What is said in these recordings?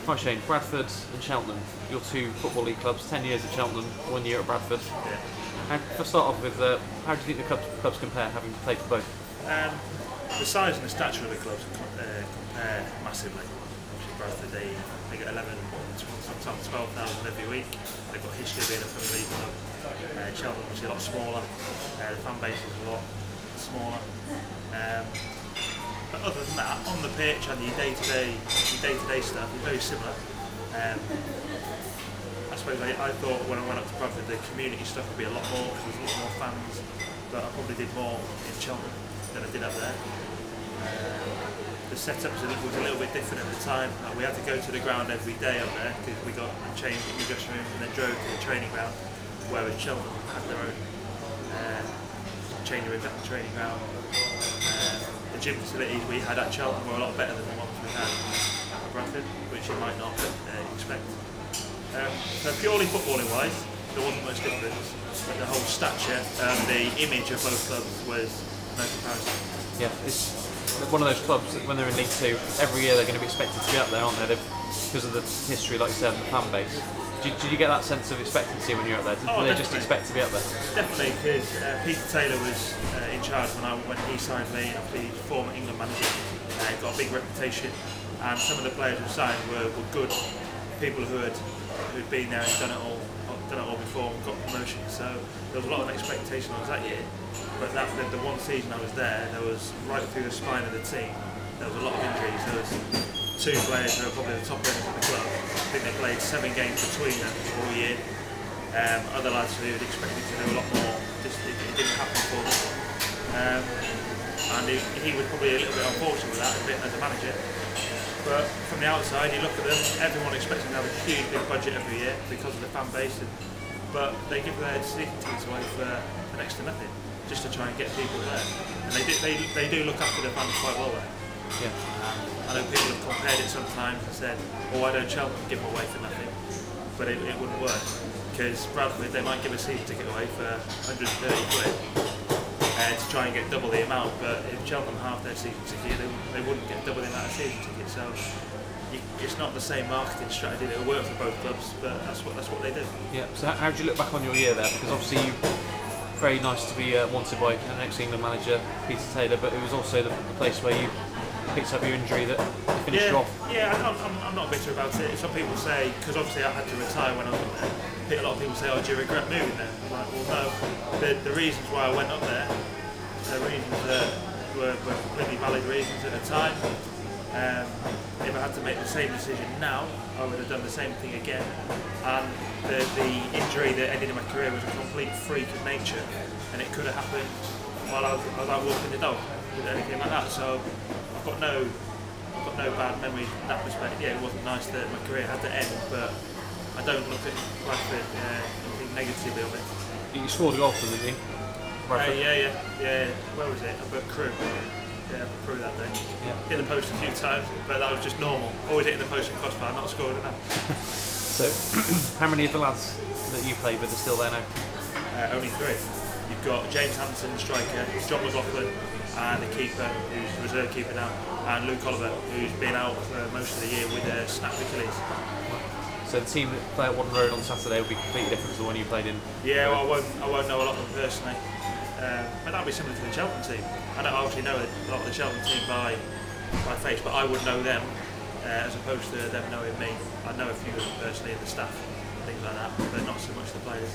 Hi Shane, Bradford and Cheltenham, your two Football League clubs, 10 years at Cheltenham, 1 year at Bradford. Yeah. And to start off with, how do you think the clubs compare, having played for both? The size and the stature of the clubs compare massively. Obviously Bradford, they get 11, sometimes 12,000 every week. They've got history of being a Premier League club. Cheltenham obviously a lot smaller, the fan base is a lot smaller. But other than that, on the pitch and your day-to-day stuff is very similar. I suppose I thought when I went up to Bradford the community stuff would be a lot more because there's a lot more fans, but I probably did more in Cheltenham than I did up there. The setup was a little bit different at the time. We had to go to the ground every day up there because we got changed in the dressing room and then drove to the training ground, whereas Cheltenham had their own changing rooms at the training ground. The gym facilities we had at Cheltenham were a lot better than the ones we had at Bradford, which you might not expect. So purely footballing wise, there wasn't much difference, but the whole stature and the image of both clubs was no comparison. Yeah, it's one of those clubs that when they're in League Two, every year they're going to be expected to be up there, aren't they? Because of the history, like you said, and the fan base. Did you get that sense of expectancy when you were up there? Did they just expect to be up there? Definitely, because Peter Taylor was in charge when he signed me. He's former England manager, got a big reputation, and some of the players who signed were good people who'd been there and done it all before and got promotion. So there was a lot of expectation on us that year. But the one season I was there was right through the spine of the team. There was a lot of injuries. There was two players who were probably the top earners of the club. I think they played 7 games between them all year. Other lads who had expected to do a lot more, it didn't happen for them. And he was probably a little bit unfortunate with that as a manager. But from the outside, you look at them, everyone expects them to have a huge big budget every year because of the fan base. But they give their season tickets away for next to nothing, just to try and get people there. And they do look after their fans quite well there. Yeah. I know people have compared it sometimes and said, oh, why don't Cheltenham give them away for nothing? But it wouldn't work, because Bradford, they might give a season ticket away for 130 quid to try and get double the amount, but if Cheltenham half their season ticket, they wouldn't get double the amount of season ticket. So it's not the same marketing strategy that will work for both clubs, but that's what they do. Yeah. So how do you look back on your year there? Because obviously very nice to be wanted by an ex-England manager, Peter Taylor, but it was also the place where you picked up your injury that finished you off. Yeah, I'm not bitter about it. Some people say, because obviously I had to retire when I was up there, a lot of people say, oh, do you regret moving there? I'm like, well, no. The reasons why I went up there, the reasons that were completely valid reasons at the time. If I had to make the same decision now, I would have done the same thing again. And the injury that ended in my career was a complete freak of nature, and it could have happened while I was out walking the dog, with anything like that. So I've got no bad memories in that respect. Yeah, it wasn't nice that my career had to end, but I don't look at Bradford and think negatively of it. You scored a goal for them, didn't you? Yeah. Where was it? Up at Crewe. Yeah, Crewe that day. Yeah. Hit the post a few times, but that was just normal. Always hitting the post and crossbar, not scoring enough. So, how many of the lads that you played with are still there now? Only 3. You've got James Hanson, striker, John McLaughlin, and the keeper, who's the reserve keeper now, and Luke Oliver, who's been out for most of the year with a snapped Achilles. So the team that play at One Road on Saturday will be completely different to the one you played in? Yeah, well, I won't know a lot of them personally, but that'll be similar to the Cheltenham team. I don't obviously know a lot of the Cheltenham team by face, but I would know them as opposed to them knowing me. I know a few of them personally in the staff, things like that, but not so much the players.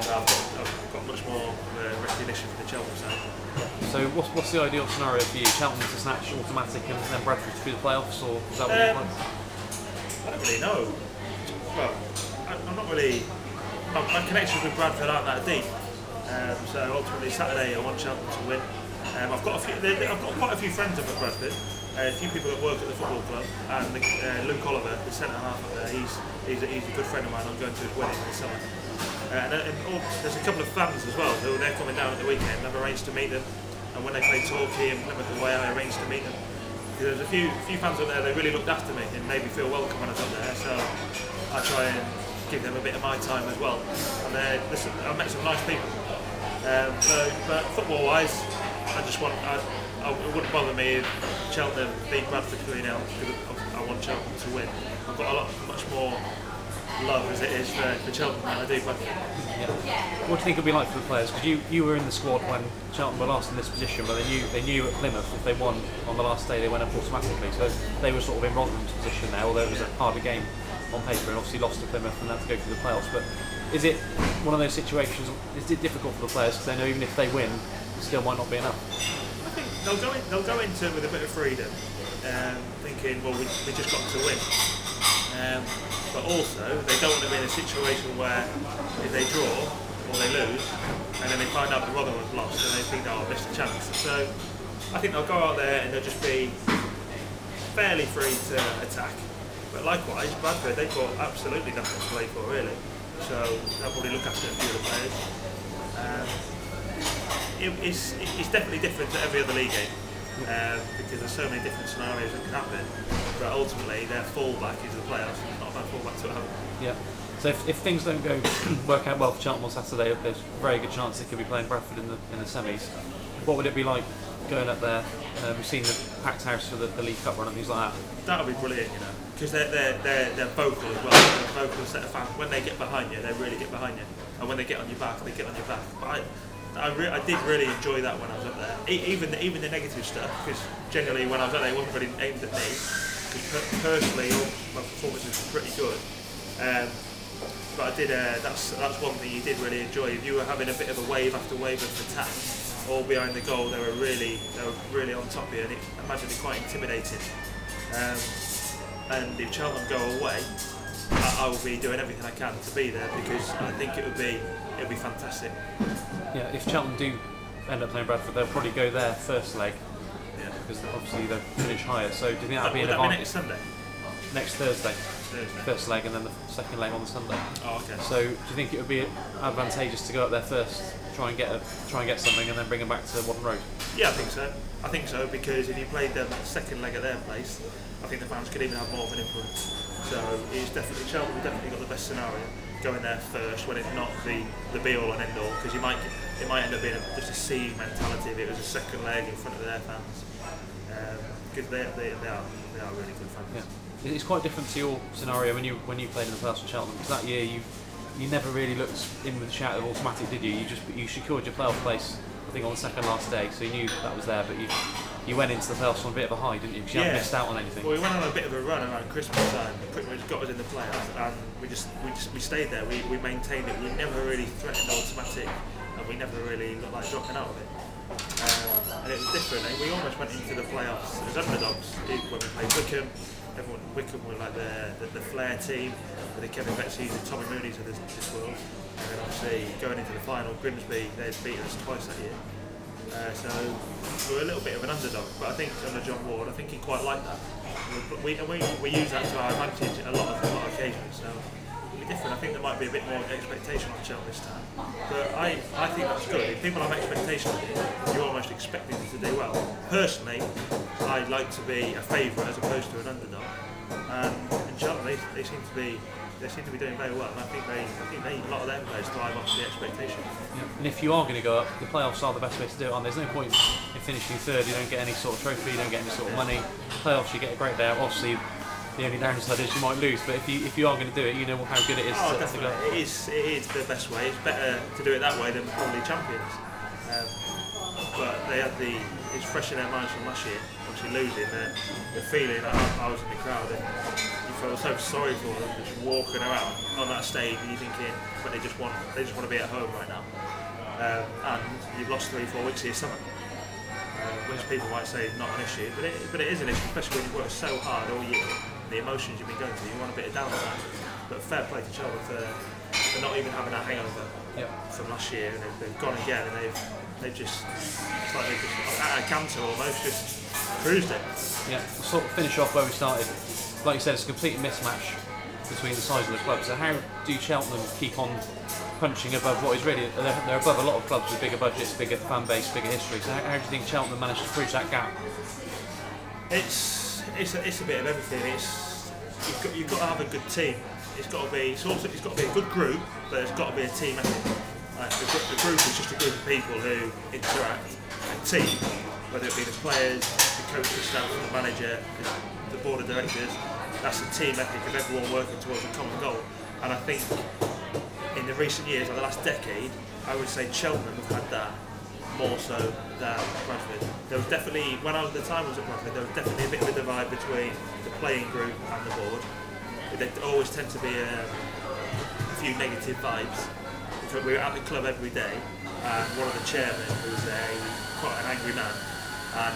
So I've got much more recognition for the Cheltenham side. So what's the ideal scenario for you? Cheltenham to snatch automatic and then Bradford through the playoffs, or is that what you like? I don't really know. Well, I'm not really. My connections with Bradford aren't that deep. So ultimately Saturday I want Cheltenham to win. I've got quite a few friends up at Bradford. A few people that work at the football club, and Luke Oliver, the centre half up there. He's a good friend of mine. I'm going to his wedding this summer. There's a couple of fans as well who they're coming down at the weekend. I've arranged to meet them, and when they play Torquay and Plymouth away, I arranged to meet them. There's a few fans up there. They really looked after me and made me feel welcome when I was up there. So I try and give them a bit of my time as well. And I've met some nice people. But football-wise, I it wouldn't bother me if Cheltenham beat Bradford 3-0 because I want Cheltenham to win. I've got much more love as it is for Cheltenham than I do Bradford. Yeah. What do you think it'll be like for the players? Because you were in the squad when Cheltenham were last in this position, but they knew at Plymouth if they won on the last day they went up automatically. So they were sort of in Rotherham's position there, although it was a harder game on paper and obviously lost to Plymouth and had to go through the playoffs. But is it one of those situations? Is it difficult for the players because they know even if they win, it still might not be enough? I think they'll go into it with a bit of freedom, thinking, well, we just got to win. But also, they don't want to be in a situation where if they draw or they lose, and then they find out the Rotherham's lost, and they think, oh, I missed a chance. So I think they'll go out there and they'll just be fairly free to attack. But likewise, Bradford, they've got absolutely nothing to play for, really. So they'll probably look after a few of the players. It's definitely different to every other league game because there's so many different scenarios that can happen. But ultimately, their fallback is the playoffs. It's not a bad fallback to have. Yeah. So if things don't work out well for Cheltenham on Saturday, there's a very good chance they could be playing Bradford in the semis. What would it be like going up there? We've seen the packed house for the League Cup run and things like that. That would be brilliant, because they're vocal as well. They're a vocal set of fans. When they get behind you, they really get behind you, and when they get on your back, they get on your back. But I did really enjoy that when I was up there. Even the negative stuff, because generally when I was up there, it wasn't really aimed at me. Because personally, all my performances were pretty good. But I did. That's one thing you did really enjoy. If you were having a bit of a wave after wave of attack, all behind the goal, they were really on top of you, and I imagine they're quite intimidating. And if Cheltenham go away, I will be doing everything I can to be there because I think it'll be fantastic. Yeah, if Cheltenham do end up playing Bradford, they'll probably go there first leg. Yeah, because obviously they'll finish higher. So do you think that'll be an advantage? Next Sunday? Next Thursday. First leg and then the second leg on the Sunday. Oh, okay. So do you think it would be advantageous to go up there first, try and get something, and then bring them back to Wadden Road? Yeah, I think so. I think so because if you played them second leg at their place, I think the fans could even have more of an influence. So Cheltenham have definitely got the best scenario going there first when it's not the be all and end all, because it might end up being just a siege mentality if it was a second leg in front of their fans. Because they are really good fans. Yeah. It's quite different to your scenario when you played in the playoffs for Cheltenham, because that year you never really looked in with a shout of automatic, did you? You secured your playoff place, I think, on the second last day, so you knew that was there, but you went into the playoffs on a bit of a high, didn't you? Because you hadn't missed out on anything. Well, we went on a bit of a run around Christmas time, pretty much got us in the playoffs, and we stayed there. We maintained it. We never really threatened automatic, and we never really looked like dropping out of it. And it was different. And we almost went into the playoffs as underdogs when we played Wickham. Wickham were like the Flair team, with the Kevin Betsy's and Tommy Mooney's of this world. And then obviously going into the final, Grimsby, they'd beaten us twice that year. So we were a little bit of an underdog, but I think under John Ward, I think he quite liked that. We use that to our advantage a lot of occasions. So it'll be different. I think there might be a bit more expectation on Cheltenham this time, but I think that's good. If people have expectations, you're almost expecting them to do well. Personally, I'd like to be a favourite as opposed to an underdog. And Cheltenham, they seem to be doing very well, and I think a lot of their players thrive off the expectation. Yeah. And if you are going to go up, the playoffs are the best way to do it. And there's no point in finishing third. You don't get any sort of trophy, you don't get any sort of money. Playoffs, you get a great day out. Obviously, the only downside is you might lose, but if you are going to do it, you know how good it is to go. It is the best way. It's better to do it that way than probably champions. But it's fresh in their minds from last year. Obviously losing, the feeling. I was in the crowd and you feel so sorry for them, just walking around on that stage and you're thinking, but they just want to be at home right now. And you've lost 3-4 weeks of your summer. Which people might say is not an issue, but it is an issue, especially when you've worked so hard all year. The emotions you've been going through, you want a bit of downtime. But fair play to Cheltenham for not even having that hangover from last year, and they've gone again, and they've just, it's like they've just at a canter almost, just cruised it. Yeah, we'll sort of finish off where we started. Like you said, it's a complete mismatch between the size of the clubs. So how do Cheltenham keep on punching above what is really, they're above a lot of clubs with bigger budgets, bigger fan base, bigger history. So how do you think Cheltenham managed to bridge that gap? It's a bit of everything. You've got to have a good team. It's got to be a good group, but it's got to be a team effort. The group is just a group of people who interact. A team whether it be the players, the coaching staff, the manager, the board of directors. That's the team ethic of everyone working towards a common goal. And I think in the recent years, like the last decade, I would say Cheltenham have had that more so than Bradford. There was definitely, when the time I was at Bradford, there was definitely a bit of a divide between the playing group and the board. There always tend to be a few negative vibes. We were at the club every day, and one of the chairmen, who was quite an angry man, and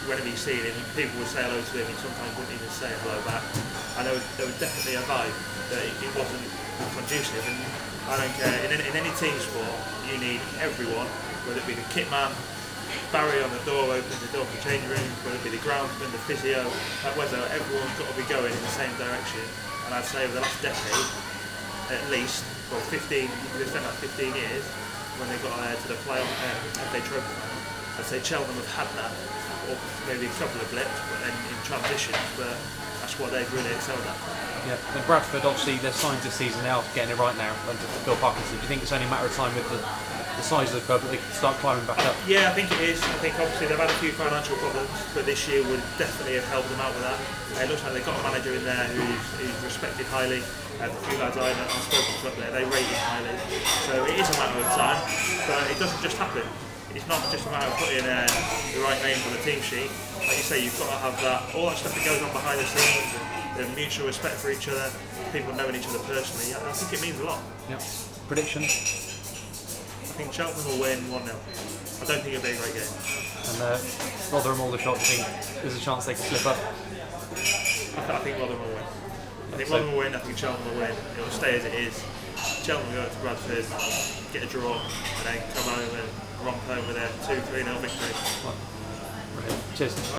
whenever you see him, people would say hello to him, and sometimes wouldn't even say hello back. And there was definitely a vibe that it wasn't conducive. And I don't care, in any team sport, you need everyone, whether it be the kit man, barrier on the door, opening the door for the changing room, whether it be the groundsman, the physio, whether everyone's got to be going in the same direction. And I'd say over the last decade, at least, well, 15, they spent like 15 years when they got to the FA Trophy final. I'd say Cheltenham have had that, or maybe a couple of blips, but then in transitions, but that's what they've really excelled at. Yeah, and Bradford, obviously, they're signed this season now, getting it right now under Phil Parkinson. Do you think it's only a matter of time with the size of the club that they can start climbing back up? Yeah, I think it is. I think obviously they've had a few financial problems, but this year would definitely have helped them out with that. It looks like they've got a manager in there who's respected highly. The few lads I've spoken to up there, they rate him highly. So it is a matter of time, but it doesn't just happen. It's not just a matter of putting the right names on the team sheet. Like you say, you've got to have all that stuff that goes on behind the scenes, and the mutual respect for each other, people knowing each other personally. I think it means a lot. Yep. Prediction? I think Cheltenham will win 1-0. I don't think it'll be a great game. And Rotherham Aldershot, do you think there's a chance they can slip up? I think Rotherham will win. I think Rotherham will win, I think Cheltenham will win. It will stay as it is. Cheltenham will go to Bradford, get a draw, and then come home and romp home with a 2-3-0 victory. Right. Cheers.